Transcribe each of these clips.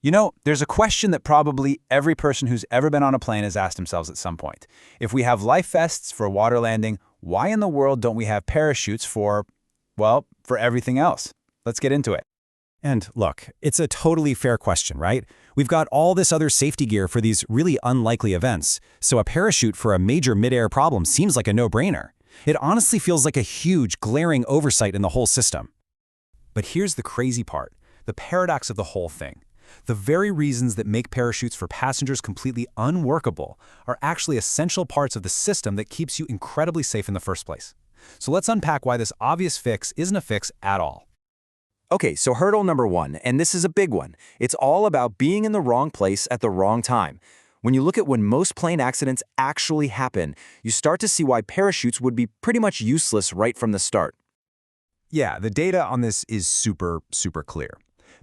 You know, there's a question that probably every person who's ever been on a plane has asked themselves at some point. If we have life vests for water landing, why in the world don't we have parachutes for, well, for everything else? Let's get into it. And look, it's a totally fair question, right? We've got all this other safety gear for these really unlikely events, so a parachute for a major midair problem seems like a no-brainer. It honestly feels like a huge, glaring oversight in the whole system. But here's the crazy part, the paradox of the whole thing. The very reasons that make parachutes for passengers completely unworkable are actually essential parts of the system that keeps you incredibly safe in the first place. So let's unpack why this obvious fix isn't a fix at all. Okay, so hurdle number one, and this is a big one. It's all about being in the wrong place at the wrong time. When you look at when most plane accidents actually happen, you start to see why parachutes would be pretty much useless right from the start. Yeah, the data on this is super clear.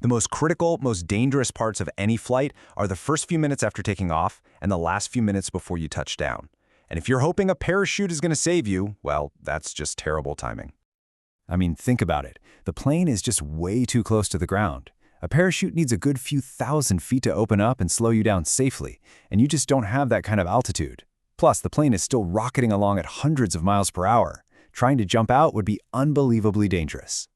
The most critical, most dangerous parts of any flight are the first few minutes after taking off and the last few minutes before you touch down. And if you're hoping a parachute is going to save you, well, that's just terrible timing. I mean, think about it. The plane is just way too close to the ground. A parachute needs a good few thousand feet to open up and slow you down safely, and you just don't have that kind of altitude. Plus, the plane is still rocketing along at hundreds of miles per hour. Trying to jump out would be unbelievably dangerous.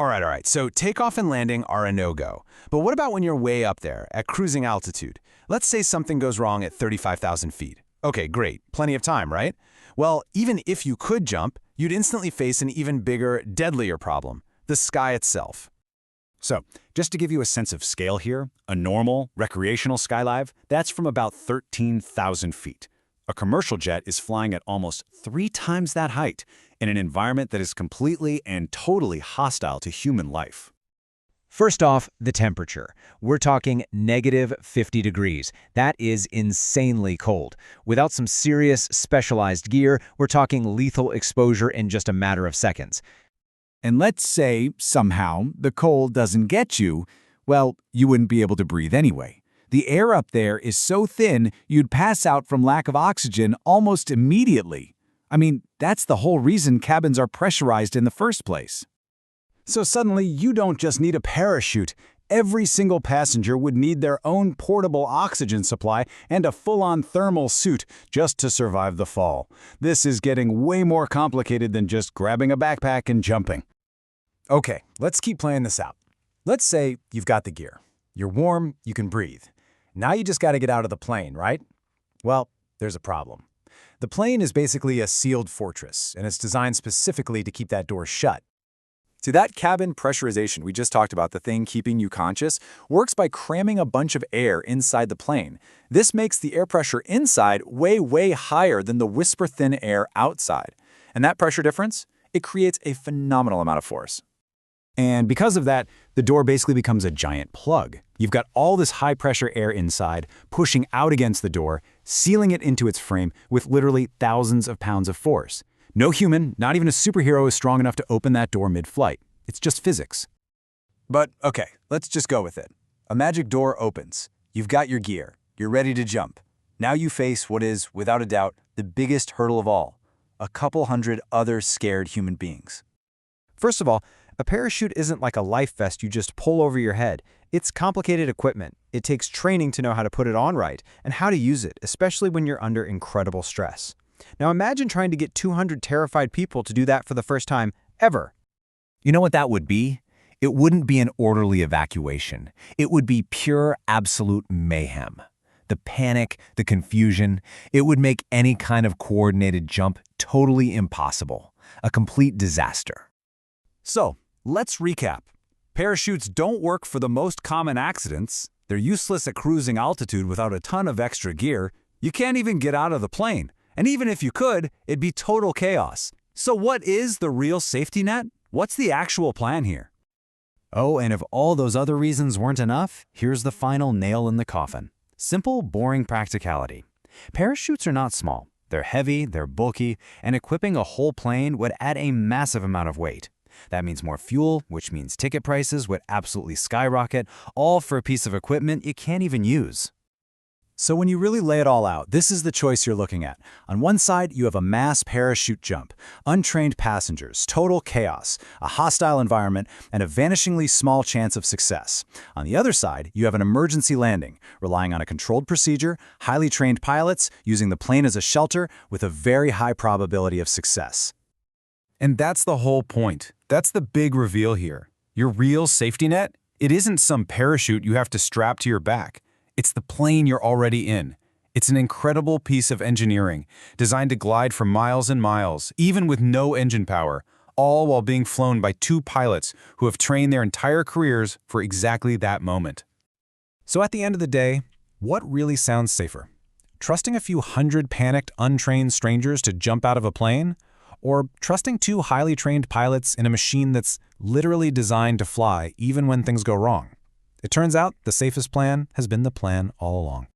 All right, so takeoff and landing are a no-go. But what about when you're way up there, at cruising altitude? Let's say something goes wrong at 35,000 feet. Okay, great, plenty of time, right? Well, even if you could jump, you'd instantly face an even bigger, deadlier problem, the sky itself. So, just to give you a sense of scale here, a normal, recreational skydive, that's from about 13,000 feet. A commercial jet is flying at almost 3 times that height in an environment that is completely and totally hostile to human life. First off, the temperature. We're talking negative 50 degrees. That is insanely cold. Without some serious, specialized gear, we're talking lethal exposure in just a matter of seconds. And let's say, somehow, the cold doesn't get you, well, you wouldn't be able to breathe anyway. The air up there is so thin, you'd pass out from lack of oxygen almost immediately. I mean, that's the whole reason cabins are pressurized in the first place. So suddenly, you don't just need a parachute. Every single passenger would need their own portable oxygen supply and a full-on thermal suit just to survive the fall. This is getting way more complicated than just grabbing a backpack and jumping. Okay, let's keep playing this out. Let's say you've got the gear. You're warm, you can breathe. Now you just got to get out of the plane, right? Well, there's a problem. The plane is basically a sealed fortress, and it's designed specifically to keep that door shut. See, that cabin pressurization we just talked about, the thing keeping you conscious, works by cramming a bunch of air inside the plane. This makes the air pressure inside way higher than the whisper-thin air outside. And that pressure difference, it creates a phenomenal amount of force. And because of that, the door basically becomes a giant plug. You've got all this high-pressure air inside, pushing out against the door, sealing it into its frame with literally thousands of pounds of force. No human, not even a superhero, is strong enough to open that door mid-flight. It's just physics. But okay, let's just go with it. A magic door opens. You've got your gear. You're ready to jump. Now you face what is, without a doubt, the biggest hurdle of all. A couple hundred other scared human beings. First of all, a parachute isn't like a life vest you just pull over your head. It's complicated equipment. It takes training to know how to put it on right and how to use it, especially when you're under incredible stress. Now imagine trying to get 200 terrified people to do that for the first time ever. You know what that would be? It wouldn't be an orderly evacuation. It would be pure, absolute mayhem. The panic, the confusion, it would make any kind of coordinated jump totally impossible. A complete disaster. So, let's recap. Parachutes don't work for the most common accidents. They're useless at cruising altitude without a ton of extra gear. You can't even get out of the plane. And even if you could, it'd be total chaos. So what is the real safety net? What's the actual plan here? Oh, and if all those other reasons weren't enough, here's the final nail in the coffin. Simple, boring practicality. Parachutes are not small. They're heavy, they're bulky, and equipping a whole plane would add a massive amount of weight. That means more fuel, which means ticket prices would absolutely skyrocket, all for a piece of equipment you can't even use. So when you really lay it all out, this is the choice you're looking at. On one side, you have a mass parachute jump, untrained passengers, total chaos, a hostile environment, and a vanishingly small chance of success. On the other side, you have an emergency landing, relying on a controlled procedure, highly trained pilots, using the plane as a shelter, with a very high probability of success. And that's the whole point. That's the big reveal here. Your real safety net? It isn't some parachute you have to strap to your back. It's the plane you're already in. It's an incredible piece of engineering, designed to glide for miles and miles, even with no engine power, all while being flown by two pilots who have trained their entire careers for exactly that moment. So at the end of the day, what really sounds safer? Trusting a few hundred panicked, untrained strangers to jump out of a plane? Or trusting two highly trained pilots in a machine that's literally designed to fly even when things go wrong? It turns out the safest plan has been the plan all along.